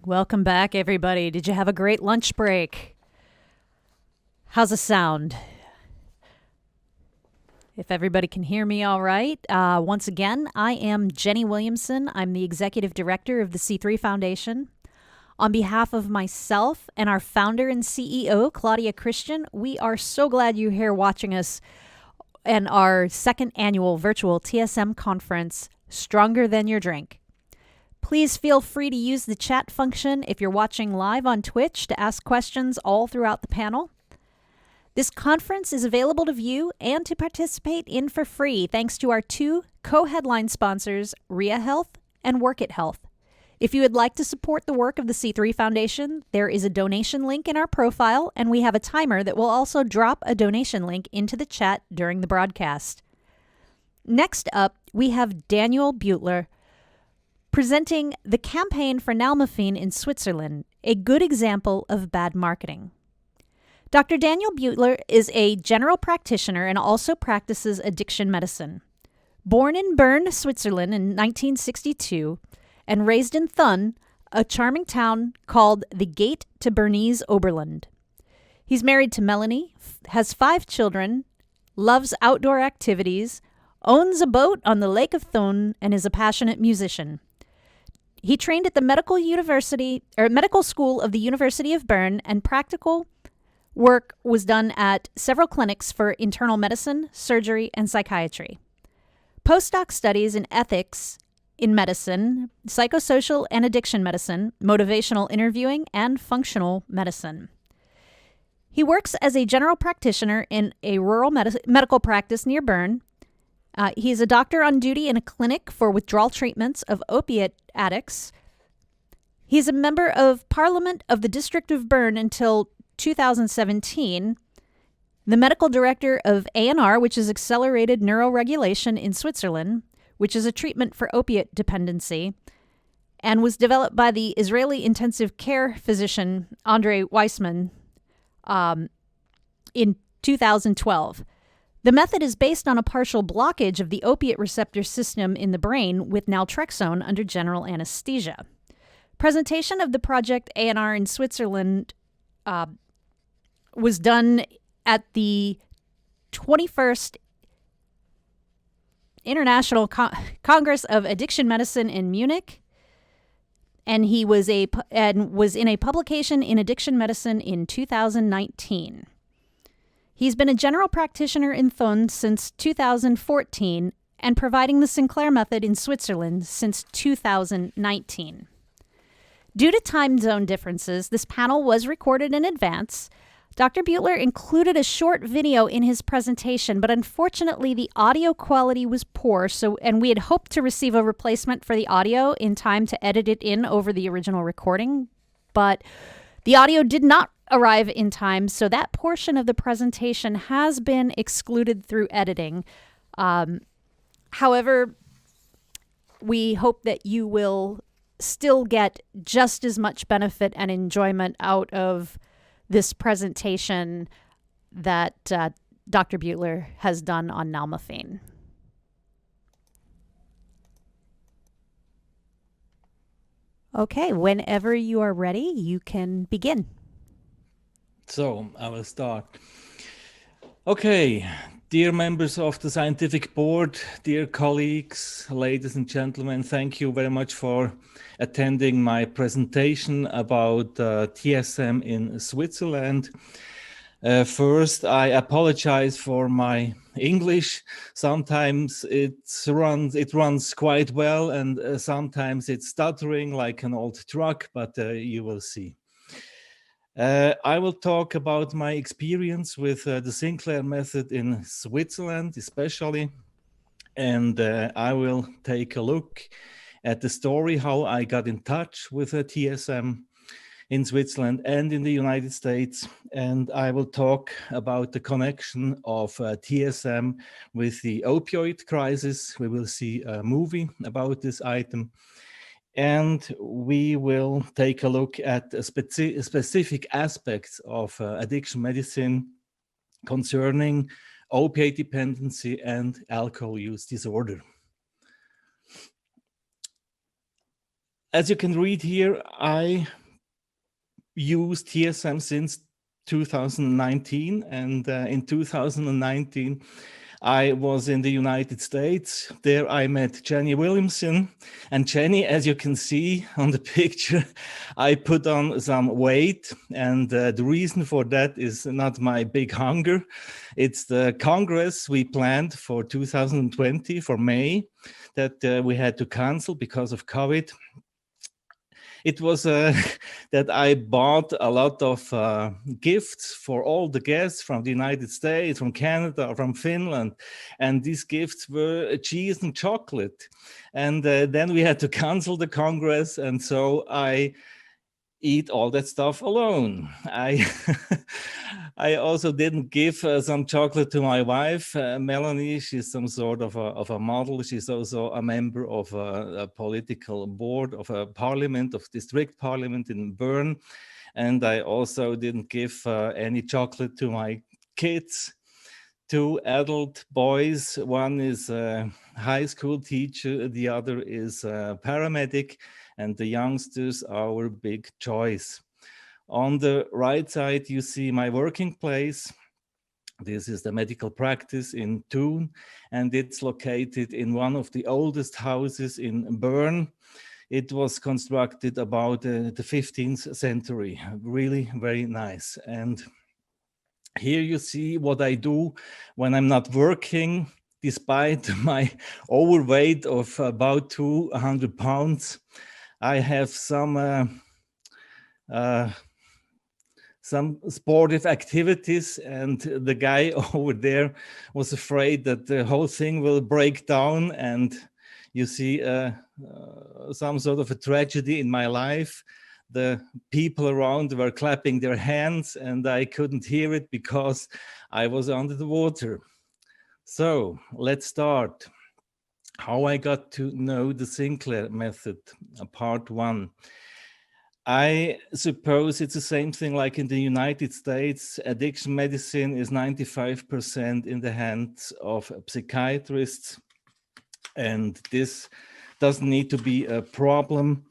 Welcome back, everybody. Did you have a great lunch break? How's the sound? If everybody can hear me all right. Once again, I am Jenny Williamson. I'm the Executive Director of the C3 Foundation. On behalf of myself and our founder and CEO, Claudia Christian, we are so glad you're here watching us and our second annual virtual TSM conference, Stronger Than Your Drink. Please feel free to use the chat function if you're watching live on Twitch to ask questions all throughout the panel. This conference is available to view and to participate in for free thanks to our two co-headline sponsors, RIA Health and Work It Health. If you would like to support the work of the C3 Foundation, there is a donation link in our profile, and we have a timer that will also drop a donation link into the chat during the broadcast. Next up, we have Daniel Beutler presenting the campaign for Nalmefen in Switzerland, a good example of bad marketing. Dr. Daniel Beutler is a general practitioner and also practices addiction medicine. Born in Bern, Switzerland in 1962 and raised in Thun, a charming town called the Gate to Bernese Oberland. He's married to Melanie, has 5 children, loves outdoor activities, owns a boat on the Lake of Thun, and is a passionate musician. He trained at the medical school of the University of Bern, and practical work was done at several clinics for internal medicine, surgery, and psychiatry. Postdoc studies in ethics in medicine, psychosocial and addiction medicine, motivational interviewing, and functional medicine. He works as a general practitioner in a rural medical practice near Bern. He is a doctor on duty in a clinic for withdrawal treatments of opiate addicts. He's a member of Parliament of the District of Bern until 2017, the medical director of ANR, which is Accelerated Neuroregulation in Switzerland, which is a treatment for opiate dependency, and was developed by the Israeli intensive care physician Andre Weissman in 2012. The method is based on a partial blockage of the opiate receptor system in the brain with naltrexone under general anesthesia. Presentation of the project ANR in Switzerland was done at the 21st International Congress of Addiction Medicine in Munich, and he was in a publication in Addiction Medicine in 2019. He's been a general practitioner in Thun since 2014 and providing the Sinclair method in Switzerland since 2019. Due to time zone differences, this panel was recorded in advance. Dr. Beutler included a short video in his presentation, but unfortunately the audio quality was poor, and we had hoped to receive a replacement for the audio in time to edit it in over the original recording, but the audio did not arrive in time, so that portion of the presentation has been excluded through editing. However, we hope that you will still get just as much benefit and enjoyment out of this presentation that Dr. Beutler has done on Nalmefen. Okay, whenever you are ready, you can begin. So I will start. Okay, dear members of the scientific board, dear colleagues, ladies and gentlemen, thank you very much for attending my presentation about TSM in Switzerland. First, I apologize for my English. Sometimes it runs quite well, and sometimes it's stuttering like an old truck, but you will see. I will talk about my experience with the Sinclair method in Switzerland, especially, and I will take a look at the story, how I got in touch with TSM in Switzerland and in the United States, and I will talk about the connection of TSM with the opioid crisis. We will see a movie about this item. And we will take a look at specific aspects of addiction medicine concerning opiate dependency and alcohol use disorder. As you can read here, I used TSM since 2019, and in 2019 I was in the United States. There I met Jenny Williamson, and Jenny, as you can see on the picture, I put on some weight, and the reason for that is not my big hunger. It's the Congress we planned for 2020 for May that we had to cancel because of COVID. It was that I bought a lot of gifts for all the guests from the United States, from Canada, from Finland. And these gifts were cheese and chocolate. And then we had to cancel the Congress. And so I eat all that stuff alone. I also didn't give some chocolate to my wife, Melanie. She's some sort of a model. She's also a member of a political board of a parliament, of district parliament in Bern. And I also didn't give any chocolate to my kids. Two adult boys. One is a high school teacher. The other is a paramedic. And the youngsters are our big choice. On the right side, you see my working place. This is the medical practice in Thun, and it's located in one of the oldest houses in Bern. It was constructed about the 15th century. Really very nice. And here you see what I do when I'm not working, despite my overweight of about 200 pounds. I have some sportive activities, and the guy over there was afraid that the whole thing will break down, and you see some sort of a tragedy in my life. The people around were clapping their hands, and I couldn't hear it because I was under the water. So let's start. How I got to know the Sinclair method, part 1. I suppose it's the same thing like in the United States. Addiction medicine is 95% in the hands of psychiatrists, and this doesn't need to be a problem.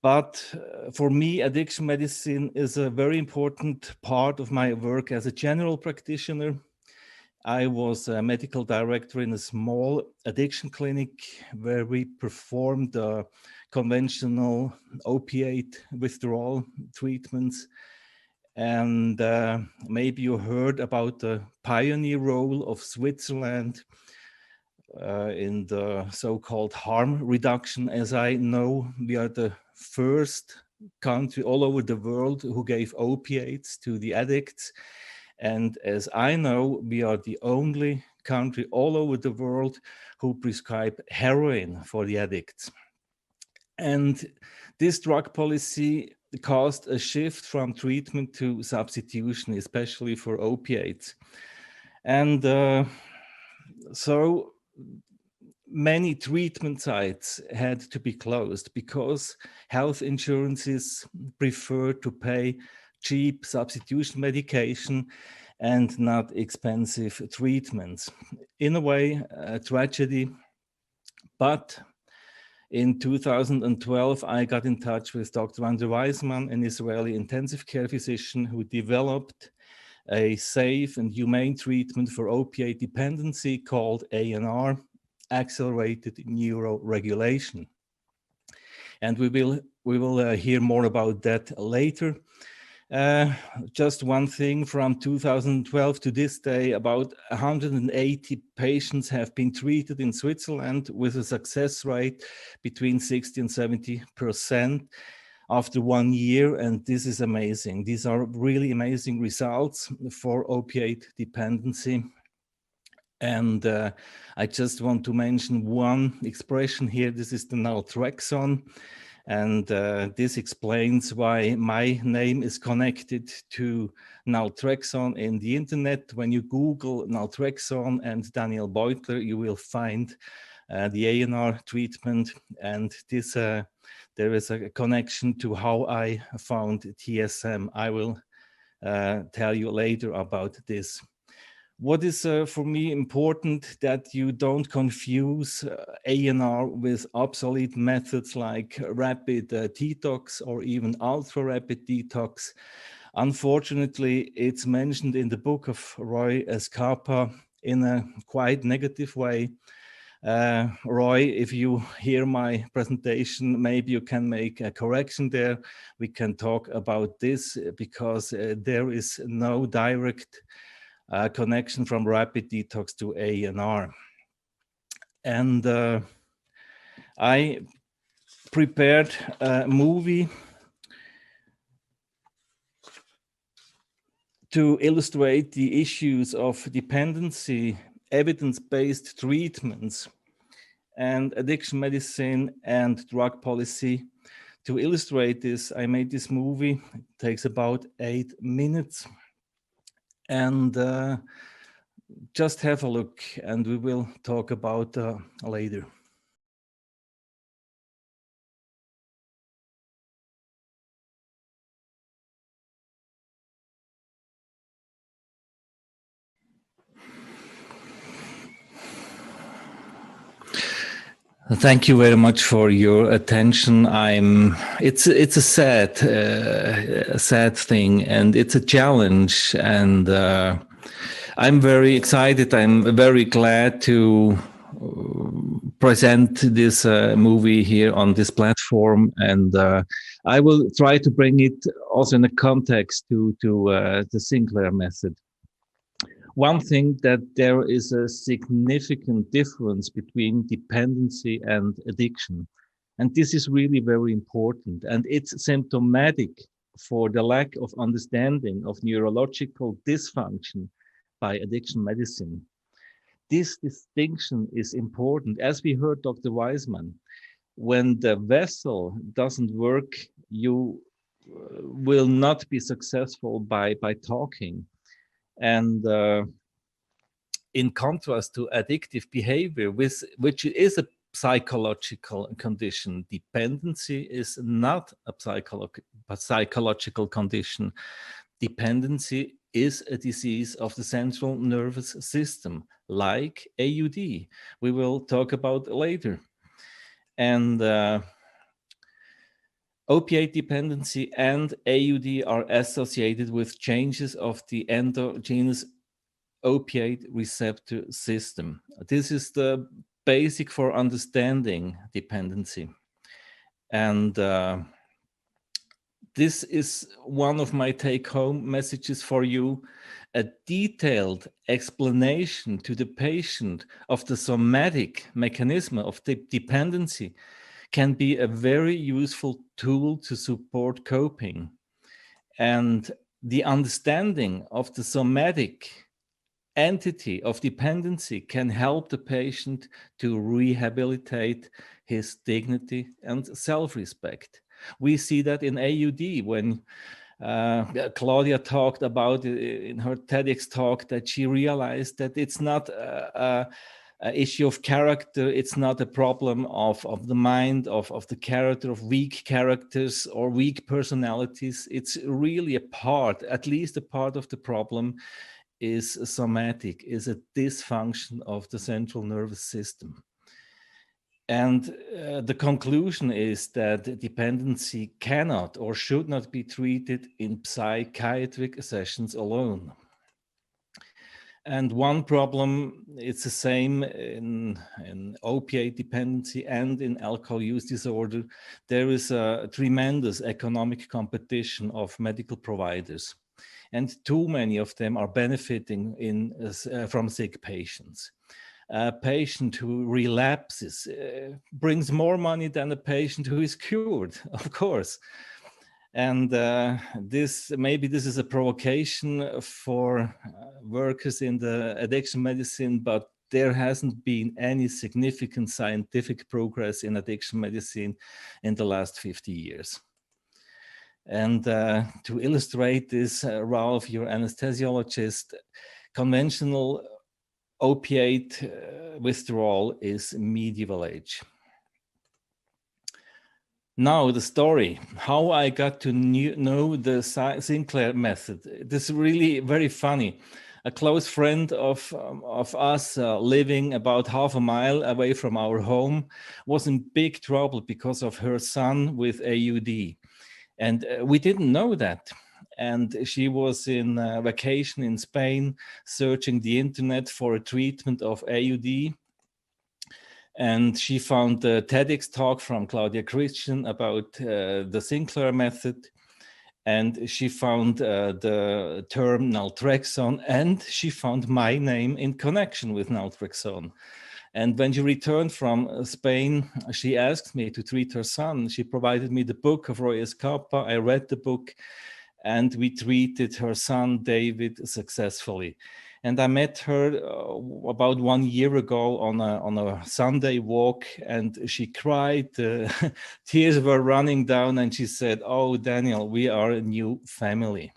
But for me, addiction medicine is a very important part of my work as a general practitioner. I was a medical director in a small addiction clinic where we performed conventional opiate withdrawal treatments. And maybe you heard about the pioneer role of Switzerland in the so-called harm reduction. As I know, we are the first country all over the world who gave opiates to the addicts. And as I know, we are the only country all over the world who prescribe heroin for the addicts. And this drug policy caused a shift from treatment to substitution, especially for opiates. And so many treatment sites had to be closed because health insurances prefer to pay cheap substitution medication and not expensive treatments. In a way, a tragedy. But in 2012, I got in touch with Dr. Andrew Weissman, an Israeli intensive care physician who developed a safe and humane treatment for opiate dependency called ANR, accelerated neuroregulation. And we will hear more about that later. Just one thing, from 2012 to this day, about 180 patients have been treated in Switzerland with a success rate between 60 and 70% after 1 year. And this is amazing. These are really amazing results for opiate dependency. And I just want to mention one expression here. This is the naltrexone. And this explains why my name is connected to naltrexone in the internet. When you Google naltrexone and Daniel Beutler, you will find the ANR treatment. And this there is a connection to how I found TSM. I will tell you later about this. What is for me important that you don't confuse ANR with obsolete methods like rapid detox or even ultra rapid detox. Unfortunately, it's mentioned in the book of Roy Escapa in a quite negative way. Roy, if you hear my presentation, maybe you can make a correction there. We can talk about this because there is no direct connection from rapid detox to ANR. And I prepared a movie to illustrate the issues of dependency, evidence-based treatments, and addiction medicine and drug policy. To illustrate this, I made this movie. It takes about 8 minutes. And just have a look, and we will talk about later. Thank you very much for your attention. It's a sad thing, and it's a challenge. And I'm very excited. I'm very glad to present this movie here on this platform, and I will try to bring it also in a context to the Sinclair method. One thing that there is a significant difference between dependency and addiction. And this is really very important. And it's symptomatic for the lack of understanding of neurological dysfunction by addiction medicine. This distinction is important. As we heard Dr. Wiseman, when the vessel doesn't work, you will not be successful by talking. And in contrast to addictive behavior, which is a psychological condition, dependency is not a psychological condition. Dependency is a disease of the central nervous system, like AUD. We will talk about later. And opiate dependency and AUD are associated with changes of the endogenous opiate receptor system. This is the basic for understanding dependency. And this is one of my take-home messages for you, a detailed explanation to the patient of the somatic mechanism of the dependency can be a very useful tool to support coping. And the understanding of the somatic entity of dependency can help the patient to rehabilitate his dignity and self-respect. We see that in AUD when Claudia talked about in her TEDx talk that she realized that it's not an issue of character, it's not a problem of the mind, of the character, of weak characters or weak personalities. It's really a part, at least a part of the problem is somatic, is a dysfunction of the central nervous system. And the conclusion is that dependency cannot or should not be treated in psychiatric sessions alone. And one problem, it's the same in opiate dependency and in alcohol use disorder. There is a tremendous economic competition of medical providers. And too many of them are benefiting from sick patients. A patient who relapses brings more money than a patient who is cured, of course. And maybe this is a provocation for workers in the addiction medicine, but there hasn't been any significant scientific progress in addiction medicine in the last 50 years. And to illustrate this, Ralph, your anesthesiologist, conventional opiate withdrawal is medieval age. Now the story, how I got to know the Sinclair method. This is really very funny. a close friend of us living about half a mile away from our home was in big trouble because of her son with AUD. And we didn't know that. And she was in vacation in Spain, searching the internet for a treatment of AUD. And she found the TEDx talk from Claudia Christian about the Sinclair method. And she found the term naltrexone, and she found my name in connection with naltrexone. And when she returned from Spain, she asked me to treat her son. She provided me the book of Roy Escapa. I read the book, and we treated her son, David, successfully. And I met her about 1 year ago on a Sunday walk, and she cried. Tears were running down, and she said, "Oh, Daniel, we are a new family."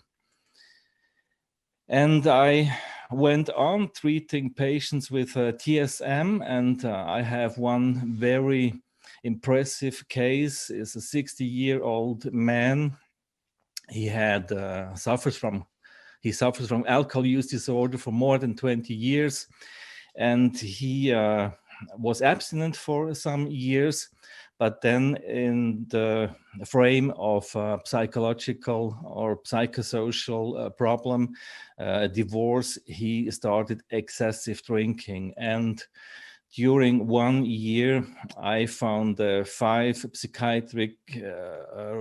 And I went on treating patients with TSM, and I have one very impressive case. It's a 60-year-old man. He had suffers from alcohol use disorder for more than 20 years, and he was abstinent for some years. But then, in the frame of psychological or psychosocial problem, divorce, he started excessive drinking. And during 1 year, I found 5 psychiatric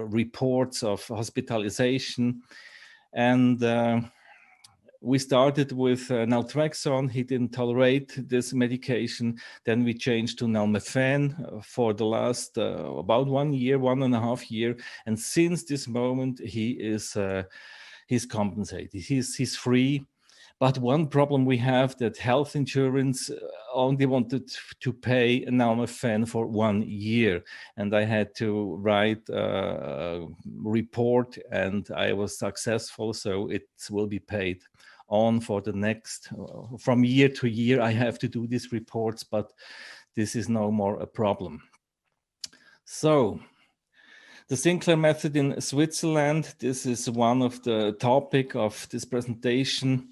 reports of hospitalization. And we started with naltrexone. He didn't tolerate this medication. Then we changed to Nalmefen for the last about 1 year, 1.5 years. And since this moment, he's compensated. He's free. But one problem we have, that health insurance only wanted to pay Nalmefen for 1 year. And I had to write a report, and I was successful. So it will be paid on for the next, from year to year. I have to do these reports, but this is no more a problem. So the Sinclair method in Switzerland, this is one of the topic of this presentation.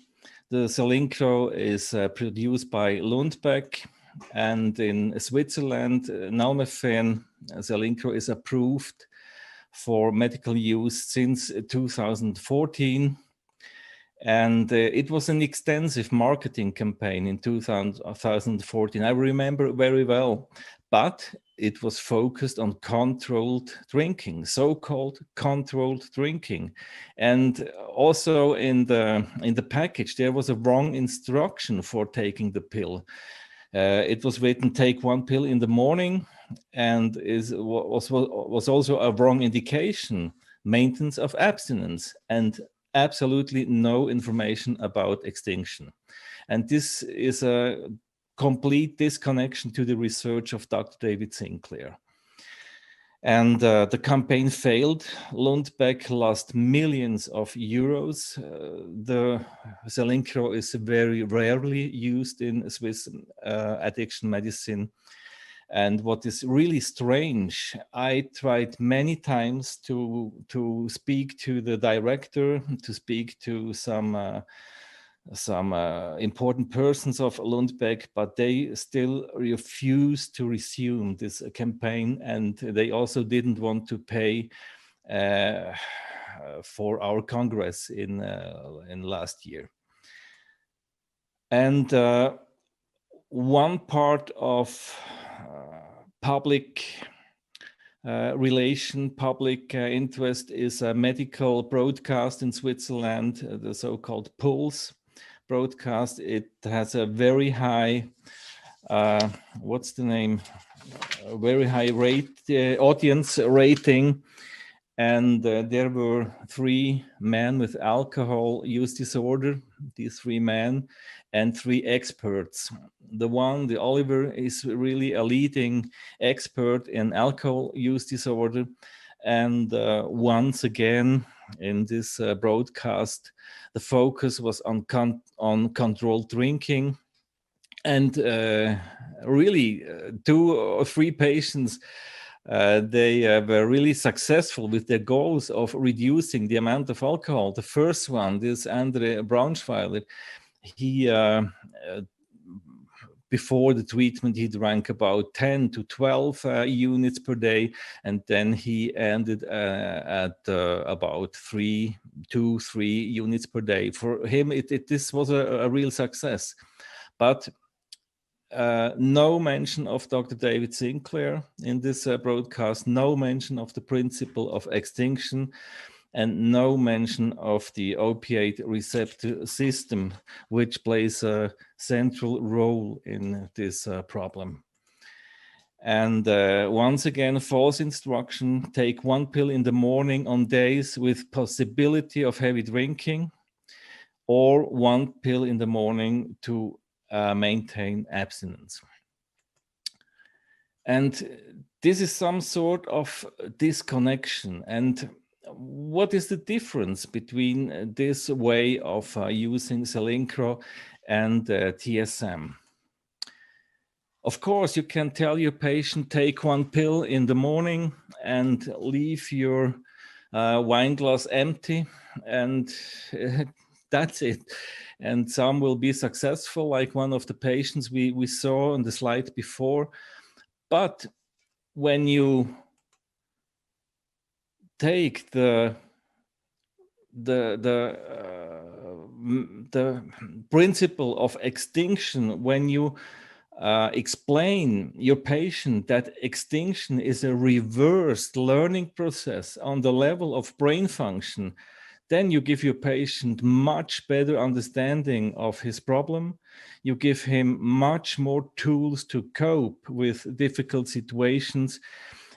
The Selincro is produced by Lundbeck, and in Switzerland, Nalmefen Selincro is approved for medical use since 2014. And it was an extensive marketing campaign in 2014. I remember very well, but it was focused on controlled drinking, so-called controlled drinking. And also in the package, there was a wrong instruction for taking the pill. It was written, take 1 pill in the morning, and was also a wrong indication, maintenance of abstinence, and absolutely no information about extinction. And this is a complete disconnection to the research of Dr. David Sinclair. And the campaign failed. Lundbeck lost millions of euros. The Selincro is very rarely used in Swiss addiction medicine. And what is really strange, I tried many times to speak to the director, to speak to some important persons of Lundbeck, but they still refused to resume this campaign, and they also didn't want to pay for our congress in last year. And one part of public relation, public interest is a medical broadcast in Switzerland, the so-called Pulse broadcast. It has a very high, very high audience rating. And there were 3 men with alcohol use disorder, these 3 men, and 3 experts. The Oliver, is really a leading expert in alcohol use disorder. And once again, in this broadcast, the focus was on controlled drinking. And really, 2 or 3 patients, they were really successful with their goals of reducing the amount of alcohol. The first one, this Andre Braunschweiler, he before the treatment, he drank about 10 to 12 units per day, and then he ended at about 3 units per day. For him, this was a real success. But no mention of Dr. David Sinclair in this broadcast, no mention of the principle of extinction, and no mention of the opiate receptor system, which plays a central role in this problem. And once again, false instruction: take 1 pill in the morning on days with possibility of heavy drinking, or 1 pill in the morning to maintain abstinence. And this is some sort of disconnection. And what is the difference between this way of using Selincro and TSM? Of course, you can tell your patient, take 1 pill in the morning and leave your wine glass empty, and that's it. And some will be successful, like one of the patients we saw on the slide before. But when you take the principle of extinction, when you explain your patient that extinction is a reversed learning process on the level of brain function, then you give your patient much better understanding of his problem. You give him much more tools to cope with difficult situations.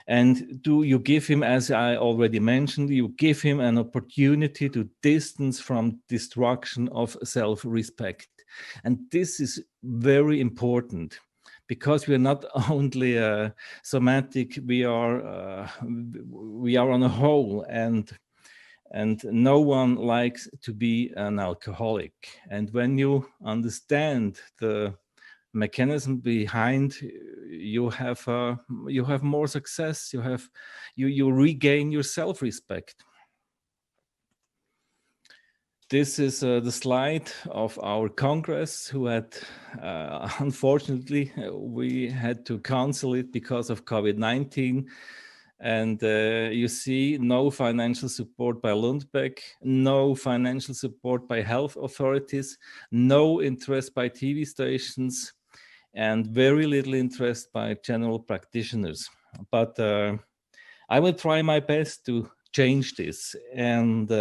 And you give him, as I already mentioned, you give him an opportunity to distance from destruction of self-respect. And this is very important, because we are not only somatic, we are on a whole, and no one likes to be an alcoholic. And when you understand the mechanism behind, you have more success. You regain your self-respect. This is the slide of our Congress, who had, unfortunately, we had to cancel it because of COVID-19. And you see no financial support by Lundbeck, no financial support by health authorities, no interest by TV stations, and very little interest by general practitioners. But I will try my best to change this. And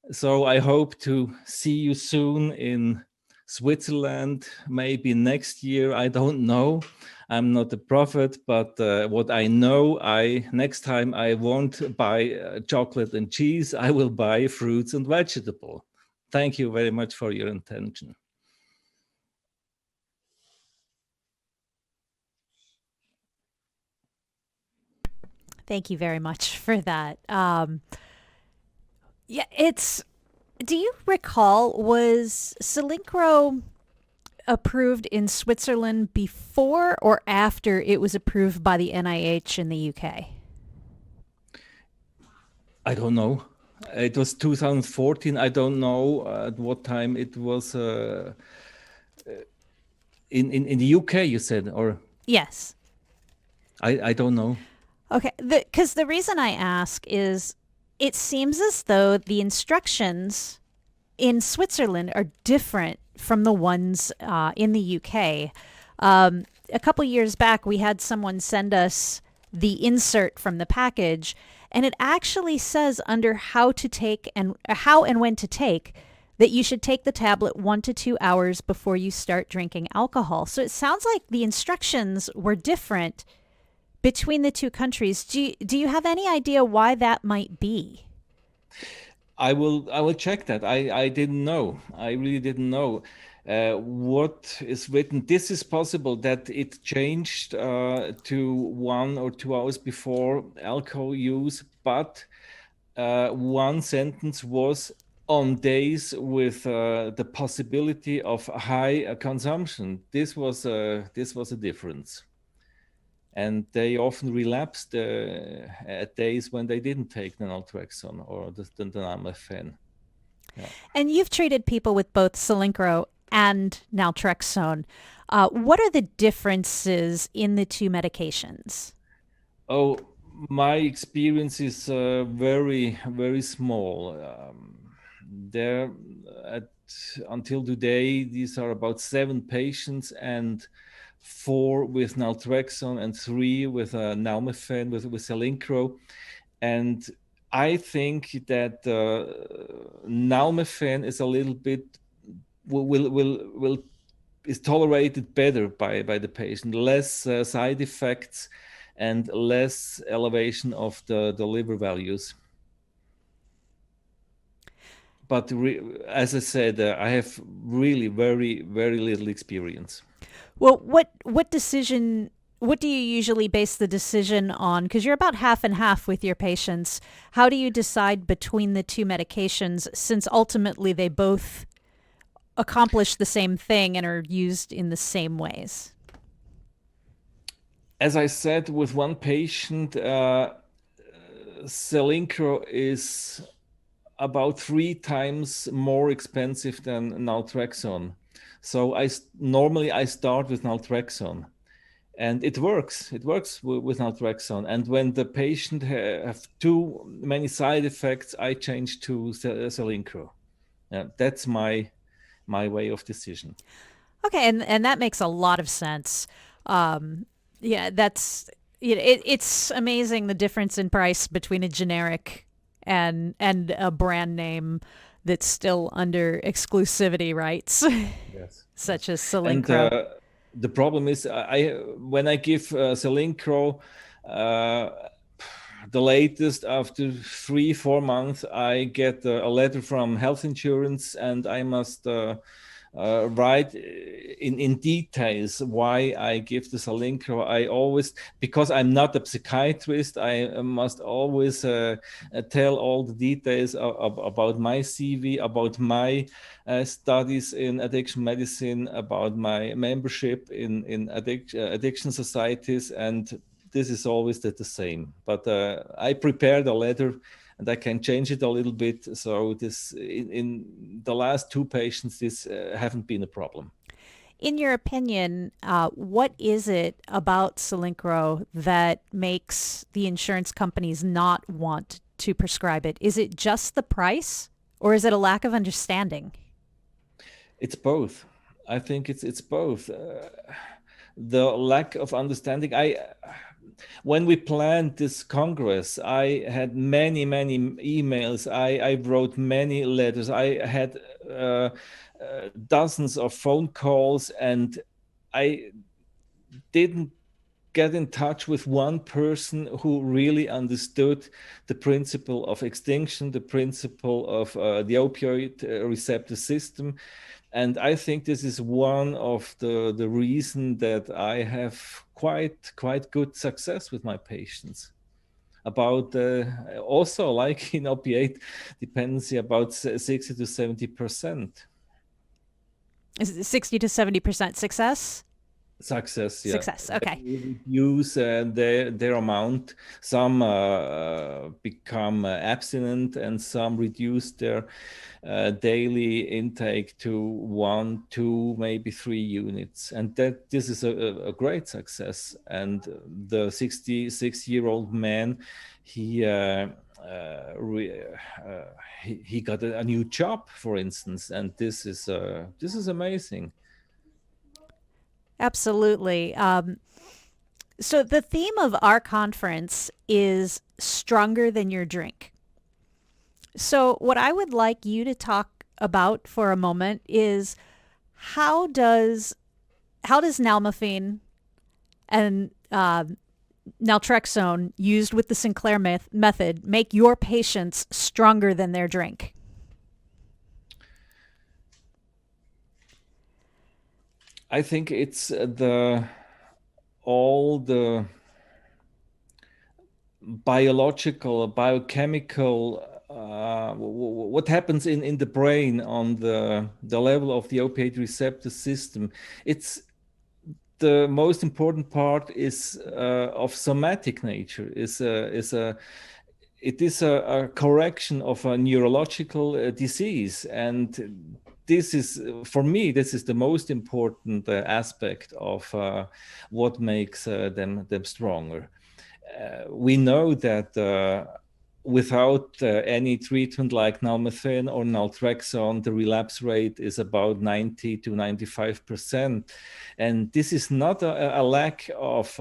so I hope to see you soon in Switzerland, maybe next year. I don't know. I'm not a prophet, but what I know, next time I won't buy chocolate and cheese. I will buy fruits and vegetables. Thank you very much for your attention. Thank you very much for that. Yeah, do you recall, was Selincro approved in Switzerland before or after it was approved by the NIH in the UK? I don't know. It was 2014. I don't know at what time it was in the UK, you said, or? Yes. I don't know. Okay, because the reason I ask is it seems as though the instructions in Switzerland are different from the ones in the UK. A couple years back, we had someone send us the insert from the package, and it actually says under how to take and how and when to take that you should take the tablet 1 to 2 hours before you start drinking alcohol. So it sounds like the instructions were different between the two countries. Do you have any idea why that might be? I will check that. I didn't know. I really didn't know what is written. This is possible that it changed to 1 or 2 hours before alcohol use, but one sentence was on days with the possibility of high consumption. This was a difference. And they often relapsed at days when they didn't take the naltrexone or the Nalmefen. Yeah. And you've treated people with both Celincro and naltrexone. What are the differences in the two medications? Oh, my experience is very, very small. There, at, until today, these are about 7 patients, and 4 with naltrexone and 3 with Nalmefen, with Celincro. And I think that Nalmefen is a little bit will is tolerated better by the patient, less side effects and less elevation of the liver values. But as I said, I have really very, very little experience. Well, what decision? What do you usually base the decision on? Because you're about half and half with your patients. How do you decide between the two medications, since ultimately they both accomplish the same thing and are used in the same ways? As I said, with one patient, Celincro is about 3 times more expensive than naltrexone. So normally I start with naltrexone, and it works. It works with naltrexone. And when the patient have too many side effects, I change to Celincro. That's my way of decision. Okay, and that makes a lot of sense. Um, yeah, that's it's amazing the difference in price between a generic and a brand name that's still under exclusivity rights, Yes, such yes. as And Celincro. the problem is, when I give Celincro, uh, the latest after 3-4 months, I get a letter from health insurance, and I must write in details why I give the Celincro. I always, because I'm not a psychiatrist, I must always tell all the details about my CV, about my studies in addiction medicine, about my membership in addiction societies, and this is always the same. But I prepared a letter, and I can change it a little bit. So this in the last 2 patients, this haven't been a problem. In your opinion, what is it about Celincro that makes the insurance companies not want to prescribe it? Is it just the price, or is it a lack of understanding? It's both. I think it's both. The lack of understanding. When we planned this congress, I had many emails. I wrote many letters. I had dozens of phone calls, and I didn't get in touch with one person who really understood the principle of extinction, the principle of the opioid receptor system. And I think this is one of the reason that I have quite good success with my patients. About also, like in opiate dependency, about 60 to 70% Is it 60 to 70% success? success. Yeah, Success. they Okay. reduce their amount. Some become abstinent, and some reduce their daily intake to 1, 2, maybe 3 units, and that this is a great success. And the 66-year-old man, he re, he got a new job, for instance, and this is amazing. Absolutely. So, the theme of our conference is stronger than your drink. So, what I would like you to talk about for a moment is how does nalmefene and naltrexone used with the Sinclair method make your patients stronger than their drink? I think it's all the biological, biochemical, what happens in the brain on the level of the opiate receptor system. It's the most important part is of somatic nature. Is a it is a correction of a neurological disease, and this is, for me, this is the most important aspect of what makes them stronger. We know that without any treatment like Nalmefen or naltrexone, the relapse rate is about 90 to 95%. And this is not a lack of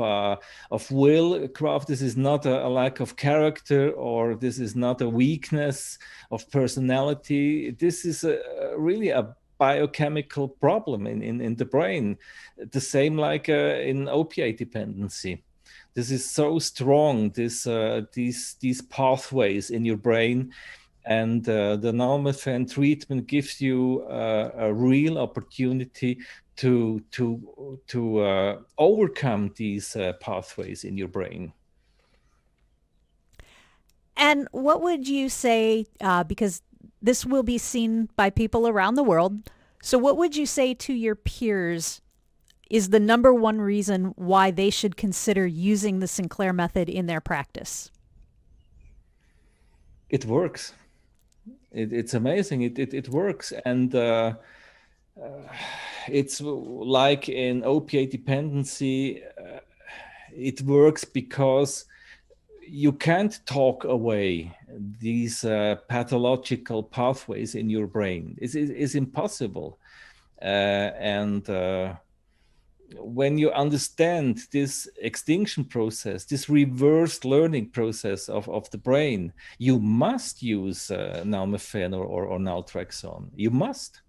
will craft. This is not a lack of character, or this is not a weakness of personality. This is really a biochemical problem in the brain, the same like in opiate dependency. This is so strong, these pathways in your brain, and the Nalmefen treatment gives you a real opportunity to overcome these pathways in your brain. And what would you say, because this will be seen by people around the world, so what would you say to your peers is the number one reason why they should consider using the Sinclair method in their practice? It works. It's amazing. It works. And it's like in opiate dependency, it works because you can't talk away these pathological pathways in your brain. It's impossible. And when you understand this extinction process, this reverse learning process of the brain, you must use Nalmefen or naltrexone. You must.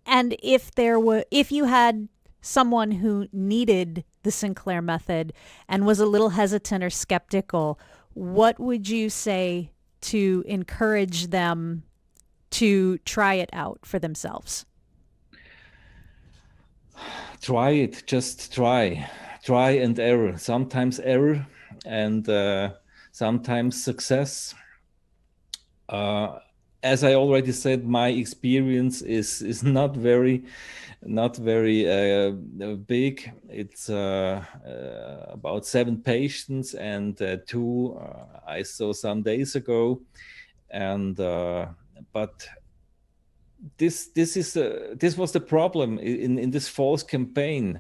And if you had someone who needed the Sinclair method and was a little hesitant or skeptical, what would you say to encourage them to try it out for themselves? Try it. Just try. Try and error. Sometimes error and sometimes success. As I already said, my experience is not very big. It's about 7 patients, and 2 I saw some days ago. And but this was the problem in this false campaign.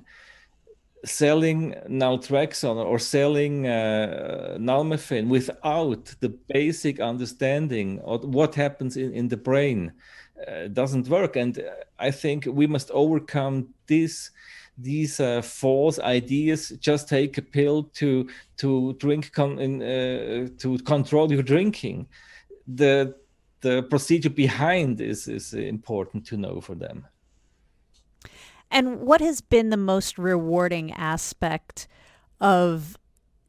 Selling naltrexone or selling nalmefen without the basic understanding of what happens in the brain doesn't work. And I think we must overcome these false ideas. Just take a pill to drink to control your drinking. The procedure behind is important to know for them. And what has been the most rewarding aspect of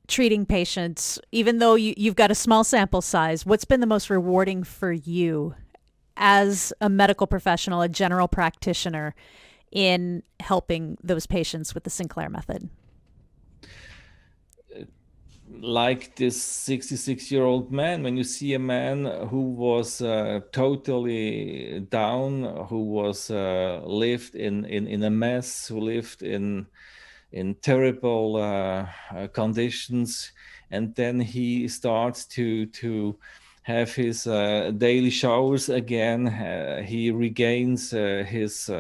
treating patients, even though you've got a small sample size? What's been the most rewarding for you as a medical professional, a general practitioner, in helping those patients with the Sinclair method? Like this 66-year-old man, when you see a man who was totally down, who was lived in a mess, who lived in terrible conditions, and then he starts to have his daily showers again. He regains his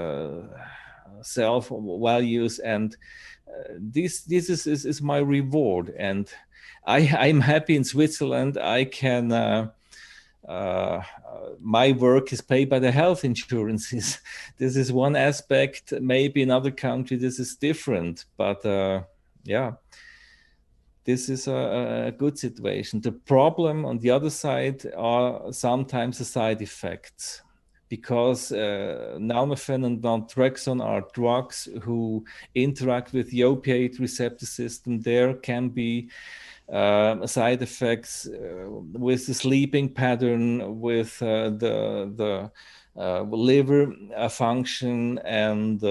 self values, and this is my reward. And I'm happy in Switzerland. I can my work is paid by the health insurances. This is one aspect. Maybe in other countries this is different, but yeah, this is a good situation. The problem on the other side are sometimes the side effects, because nalmefen and naltrexone are drugs who interact with the opiate receptor system. There can be side effects with the sleeping pattern, with the liver function, and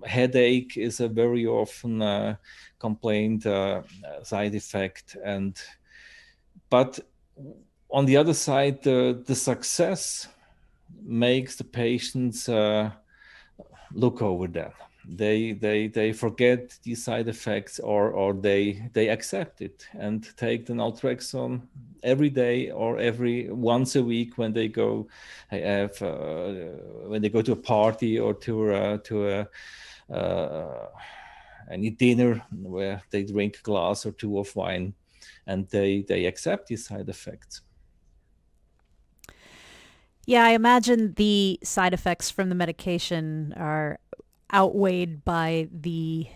headache is a very often complained side effect. But on the other side, the success makes the patients look over that. they forget these side effects, or they accept it and take the naltrexone every day or every once a week when they go when they go to a party or to any dinner where they drink a glass or two of wine, and they accept these side effects. Yeah, I imagine the side effects from the medication are outweighed by the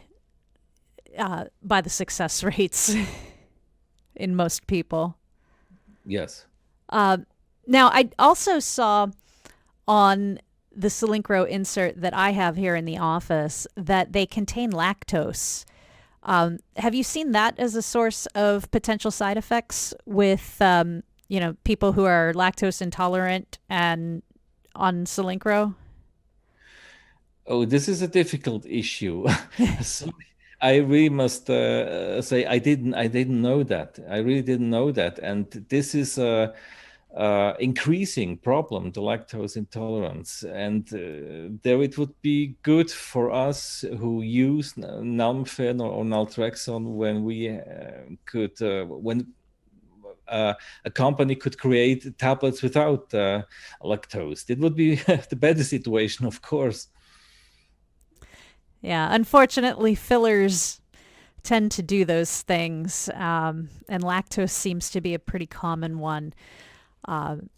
success rates in most people. Yes. Now, I also saw on the Silincro insert that I have here in the office that they contain lactose. Have you seen that as a source of potential side effects with people who are lactose intolerant and on Silincro? Oh, this is a difficult issue. So I really must say I didn't know that. I really didn't know that, and this is a increasing problem, the lactose intolerance. And there it would be good for us who use Nalmefen or naltrexone when we could when a company could create tablets without lactose. It would be the better situation, of course. Yeah, unfortunately, fillers tend to do those things, and lactose seems to be a pretty common one. Um,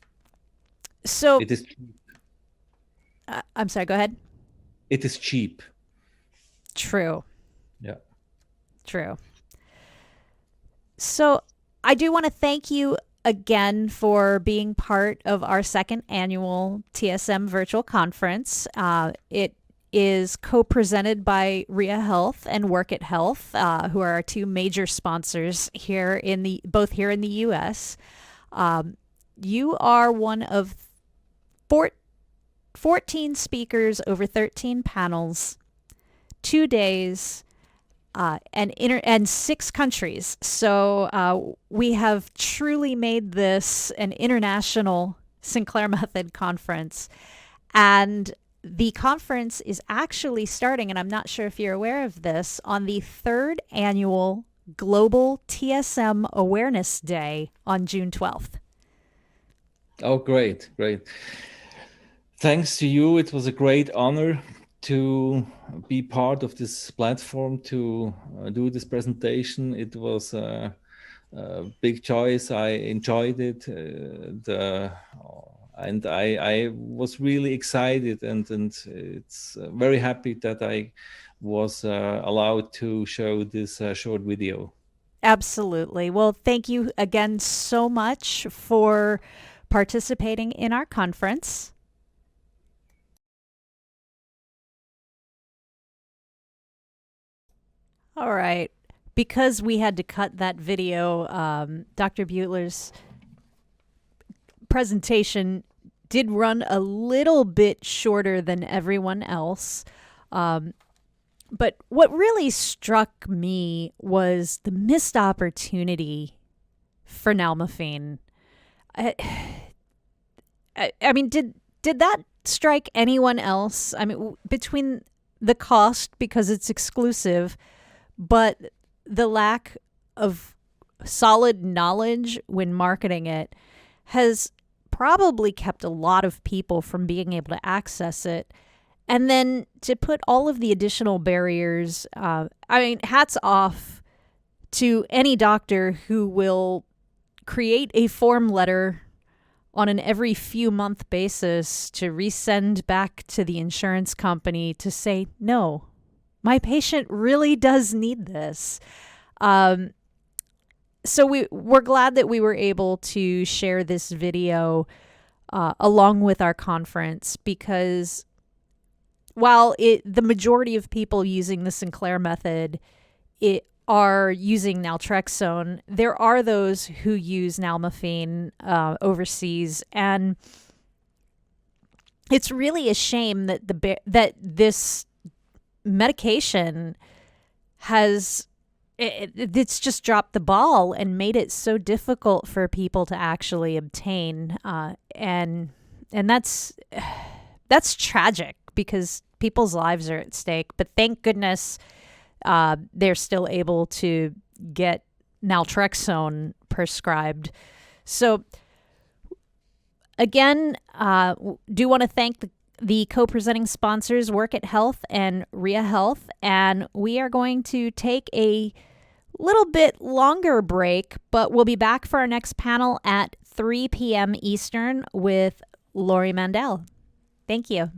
so, It is I'm sorry, go ahead. it is cheap. True, Yeah. true. So, I do want to thank you again for being part of our second annual TSM virtual conference. It is co-presented by RIA Health and Work It Health, who are our two major sponsors here both here in the U.S. You are one of 14 speakers over 13 panels, 2 days, and 6 countries. So we have truly made this an international Sinclair Method conference. And the conference is actually starting, and I'm not sure if you're aware of this, on the 3rd annual Global TSM Awareness Day on June 12th. Oh, great, great. Thanks to you. It was a great honor to be part of this platform, to do this presentation. It was a big choice. I enjoyed it. And I was really excited, and it's very happy that I was allowed to show this short video. Absolutely. Well, thank you again so much for participating in our conference. All right. Because we had to cut that video, Dr. Beutler's presentation did run a little bit shorter than everyone else. But what really struck me was the missed opportunity for Nalmefen. I mean, did that strike anyone else? I mean, between the cost because it's exclusive, but the lack of solid knowledge when marketing it has probably kept a lot of people from being able to access it. And then to put all of the additional barriers, I mean, hats off to any doctor who will create a form letter on an every few month basis to resend back to the insurance company to say, no, my patient really does need this. So we're glad that we were able to share this video along with our conference, because while the majority of people using the Sinclair method are using naltrexone, there are those who use Nalmefen overseas, and it's really a shame that that this medication has it's just dropped the ball and made it so difficult for people to actually obtain, and that's tragic, because people's lives are at stake. But thank goodness they're still able to get naltrexone prescribed. So again, do want to thank the co-presenting sponsors, Work It Health and RIA Health. And we are going to take a little bit longer break, but we'll be back for our next panel at 3 p.m. Eastern with Lori Mandel. Thank you.